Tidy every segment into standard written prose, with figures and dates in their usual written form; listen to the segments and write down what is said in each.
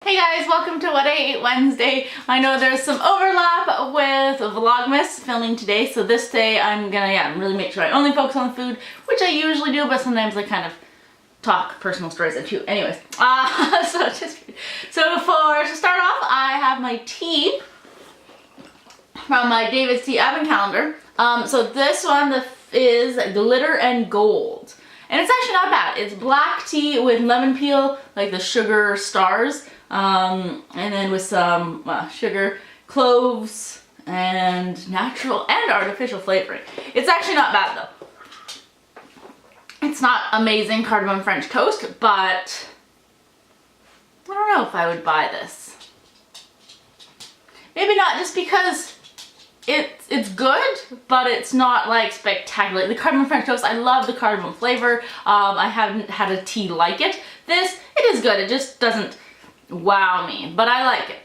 Hey guys, welcome to What I Ate Wednesday. I know there's some overlap with Vlogmas filming today, so this day I'm gonna really make sure I only focus on the food, which I usually do, but sometimes I kind of talk personal stories at you. Anyways, to start off, I have my tea from my David's Tea Advent Calendar. So this one is Glitter and Gold. And it's actually not bad. It's black tea with lemon peel, like the sugar stars, and then with some sugar, cloves, and natural and artificial flavoring. It's actually not bad though. It's not amazing cardamom French toast, but I don't know if I would buy this. Maybe not, just because it's good, but it's not like spectacular. The cardamom French toast, I love the cardamom flavor. I haven't had a tea like it. It is good. It just doesn't wow me, but I like it.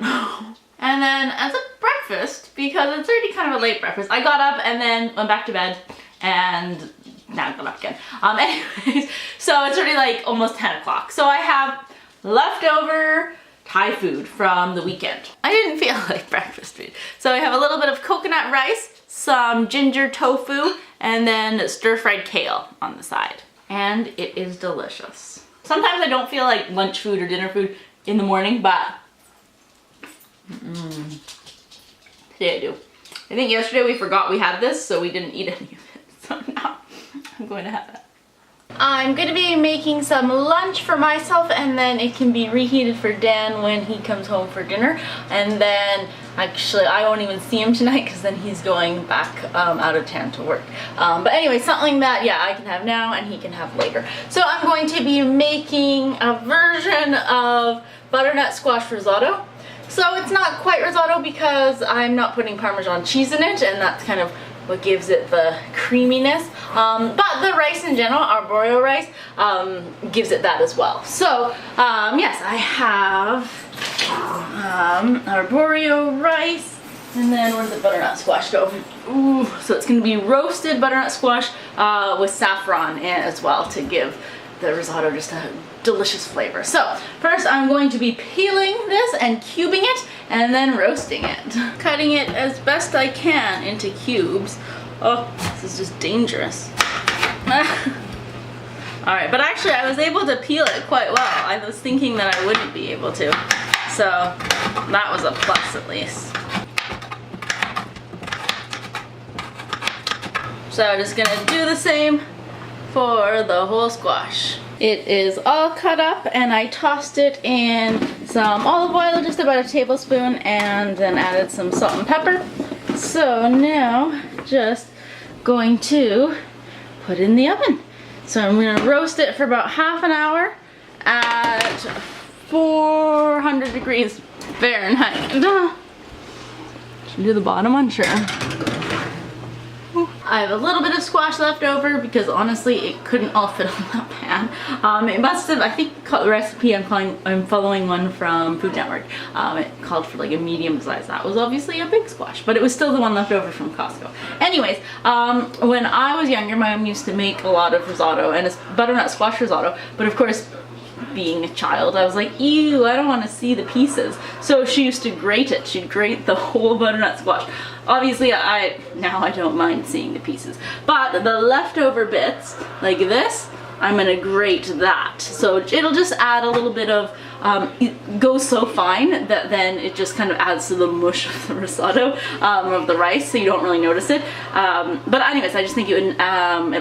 And then as a breakfast, because it's already kind of a late breakfast, I got up and then went back to bed, and now I got up again. Anyways, so it's already like almost 10 o'clock. So I have leftover Thai food from the weekend. I didn't feel like breakfast food. So I have a little bit of coconut rice, some ginger tofu, and then stir-fried kale on the side. And it is delicious. Sometimes I don't feel like lunch food or dinner food in the morning, but today I do. I think yesterday we forgot we had this, so we didn't eat any of it. So now I'm going to have that. I'm going to be making some lunch for myself, and then it can be reheated for Dan when he comes home for dinner. And then actually I won't even see him tonight because then he's going back out of town to work. But anyway, something that I can have now and he can have later. So I'm going to be making a version of butternut squash risotto. So it's not quite risotto because I'm not putting Parmesan cheese in it, and that's kind of what gives it the creaminess. But the rice in general, arborio rice, gives it that as well. So yes, I have arborio rice, and then where's the butternut squash go? Ooh, so it's going to be roasted butternut squash with saffron in as well to give the risotto just a delicious flavor. So first I'm going to be peeling this and cubing it and then roasting it. Cutting it as best I can into cubes. Oh, this is just dangerous. Alright, but actually I was able to peel it quite well. I was thinking that I wouldn't be able to. So that was a plus at least. So I'm just gonna do the same for the whole squash. It is all cut up, and I tossed it in some olive oil, just about a tablespoon, and then added some salt and pepper. So now just going to put it in the oven. So I'm going to roast it for about half an hour at 400 degrees Fahrenheit. Should we do the bottom one? Sure. I have a little bit of squash left over because honestly it couldn't all fit on that pan. It must have, I think the recipe I'm following one from Food Network. It called for like a medium size. That was obviously a big squash, but it was still the one left over from Costco. Anyways, when I was younger, my mom used to make a lot of risotto, and it's butternut squash risotto, but of course, being a child, I was like, ew, I don't want to see the pieces. So she used to grate it. She'd grate the whole butternut squash. Obviously, now I don't mind seeing the pieces. But the leftover bits, like this, I'm going to grate that. So it'll just add a little bit of, it goes so fine that then it just kind of adds to the mush of the risotto, of the rice, so you don't really notice it. But anyways, I just think it'll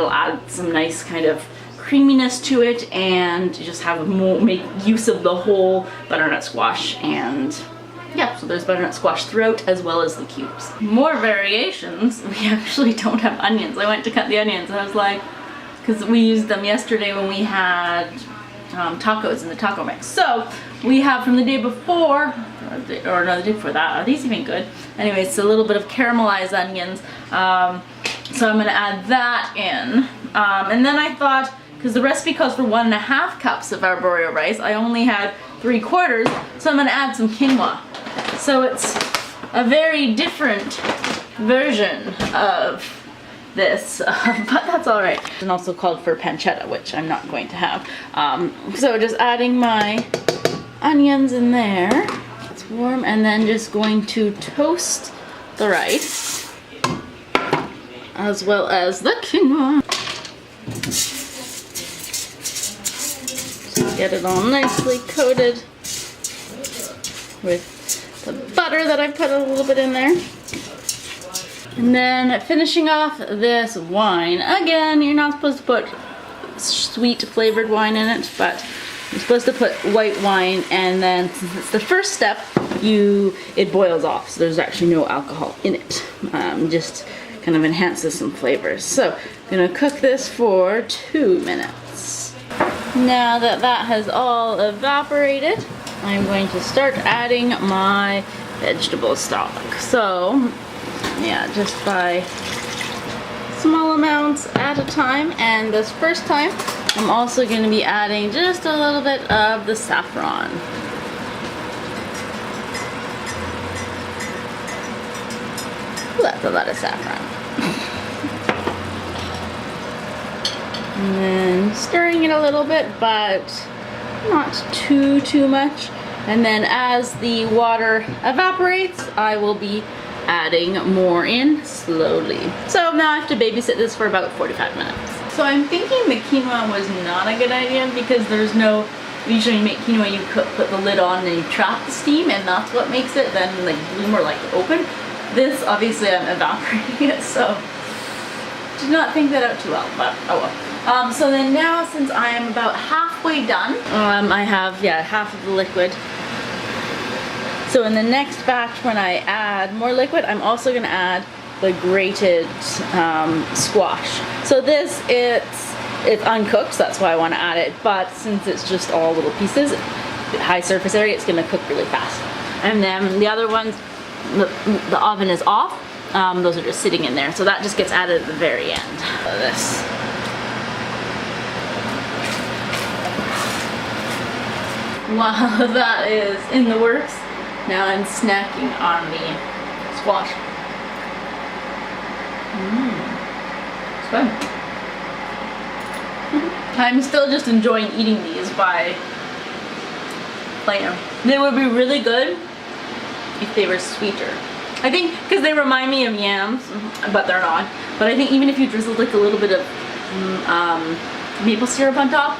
add some nice kind of creaminess to it, and just have make use of the whole butternut squash. And yeah, so there's butternut squash throughout as well as the cubes. More variations, we actually don't have onions. I went to cut the onions and I was like, because we used them yesterday when we had tacos in the taco mix. So we have from the day before, or no, the day before that. Are these even good? Anyways, it's a little bit of caramelized onions. So I'm gonna add that in. And then I thought, because the recipe calls for 1.5 cups of arborio rice, I only had 3/4, so I'm going to add some quinoa. So it's a very different version of this, but that's alright. And also called for pancetta, which I'm not going to have. So just adding my onions in there. It's warm, and then just going to toast the rice as well as the quinoa. So get it all nicely coated with the butter that I put a little bit in there. And then finishing off this wine. Again, you're not supposed to put sweet flavored wine in it, but you're supposed to put white wine, and then since it's the first step, it boils off, so there's actually no alcohol in it. Just kind of enhances some flavors. So I'm gonna cook this for 2 minutes. Now that that has all evaporated, I'm going to start adding my vegetable stock. So yeah, just by small amounts at a time, and this first time I'm also going to be adding just a little bit of the saffron. Ooh, that's a lot of saffron. And then stirring it a little bit, but not too much. And then as the water evaporates, I will be adding more in slowly. So now I have to babysit this for about 45 minutes. So I'm thinking the quinoa was not a good idea because there's no, usually when you make quinoa you put the lid on and you trap the steam, and that's what makes it then like bloom or like open. This obviously I'm evaporating it, so did not think that out too well, but oh well. So then now, since I am about halfway done, I have half of the liquid. So in the next batch, when I add more liquid, I'm also going to add the grated squash. So this, it's uncooked, so that's why I want to add it, but since it's just all little pieces, high surface area, it's going to cook really fast. And then the other ones, the oven is off, those are just sitting in there, so that just gets added at the very end of this. While that is in the works, now I'm snacking on the squash. It's fun. I'm still just enjoying eating these by playing them. They would be really good if they were sweeter. I think because they remind me of yams, but they're not. But I think even if you drizzled like a little bit of maple syrup on top,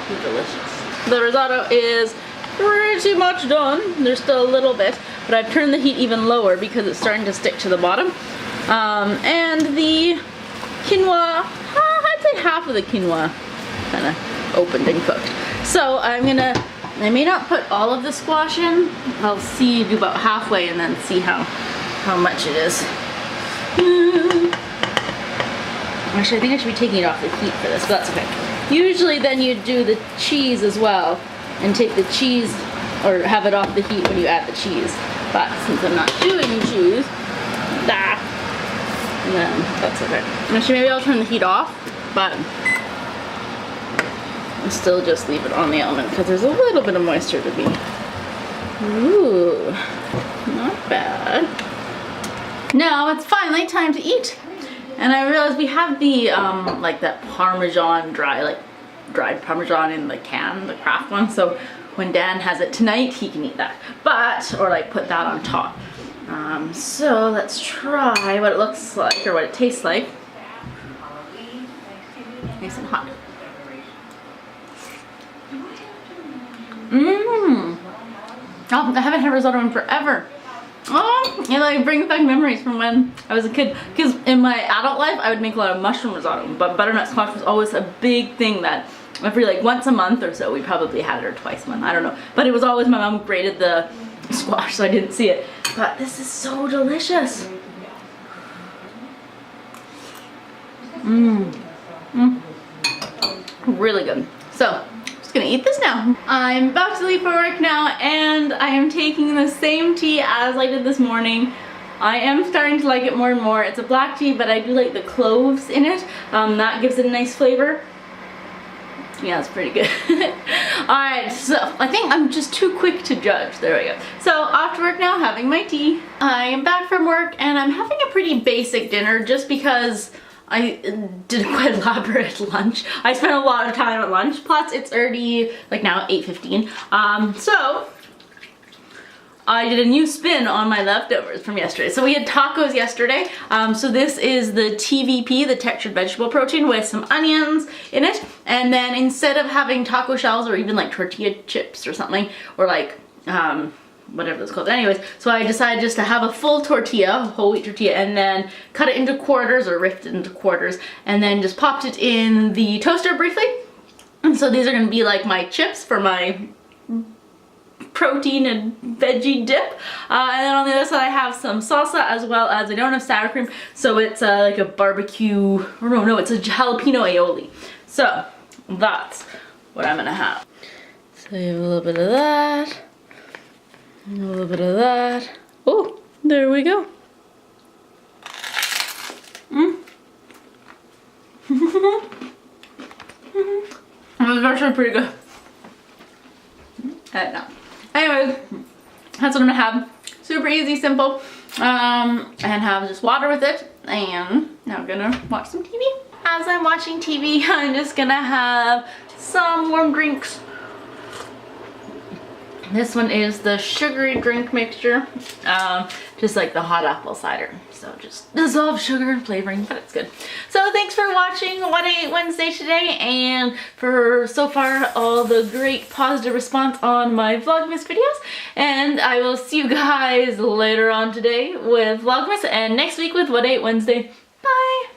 they're delicious. The risotto is pretty much done. There's still a little bit, but I've turned the heat even lower because it's starting to stick to the bottom. And the quinoa, I'd say half of the quinoa kind of opened and cooked. So I may not put all of the squash in. I'll do about halfway and then see how much it is. Actually, I think I should be taking it off the heat for this, but that's okay. Usually then you do the cheese as well and take the cheese, or have it off the heat when you add the cheese. But since I'm not doing cheese, then that's okay. Actually, maybe I'll turn the heat off, but I'll still just leave it on the element because there's a little bit of moisture to be. Ooh, not bad. Now it's finally time to eat. And I realized we have the, like that Parmesan dried Parmesan in the can, the craft one. So when Dan has it tonight, he can eat that. Or like put that on top. So let's try what it looks like, or what it tastes like. Nice and hot. Mmm. Oh, I haven't had risotto in forever. Oh, it like brings back memories from when I was a kid. Because in my adult life, I would make a lot of mushroom risotto, but butternut squash was always a big thing that every like once a month or so, we probably had it, or twice a month, I don't know. But it was always my mom grated the squash, so I didn't see it. But this is so delicious. Really good. So, just gonna eat this now. I'm about to leave for work now, and I am taking the same tea as I did this morning. I am starting to like it more and more. It's a black tea, but I do like the cloves in it. That gives it a nice flavor. Yeah, it's pretty good. Alright, so I think I'm just too quick to judge. There we go. So off to work now, having my tea. I am back from work, and I'm having a pretty basic dinner just because I did a quite elaborate lunch. I spent a lot of time at lunch, plus it's already like now 8:15. So I did a new spin on my leftovers from yesterday. So we had tacos yesterday. So this is the TVP, the textured vegetable protein, with some onions in it. And then instead of having taco shells or even like tortilla chips or something, or like whatever it's called. Anyways, so I decided just to have a full tortilla, whole wheat tortilla, and then cut it into quarters or ripped it into quarters, and then just popped it in the toaster briefly. And so these are gonna be like my chips for my protein and veggie dip. And then on the other side I have some salsa, as well as I don't have sour cream, so it's like a barbecue, or no, it's a jalapeno aioli. So that's what I'm gonna have. So you have a little bit of that. A little bit of that. Oh, there we go. It's actually pretty good. No. Anyways, that's what I'm gonna have. Super easy, simple. And have just water with it. And now I'm gonna watch some TV. As I'm watching TV, I'm just gonna have some warm drinks. This one is the sugary drink mixture, just like the hot apple cider. So just dissolved sugar and flavoring, but it's good. So thanks for watching What I Ate Wednesday today, and for so far all the great positive response on my Vlogmas videos. And I will see you guys later on today with Vlogmas, and next week with What I Ate Wednesday. Bye!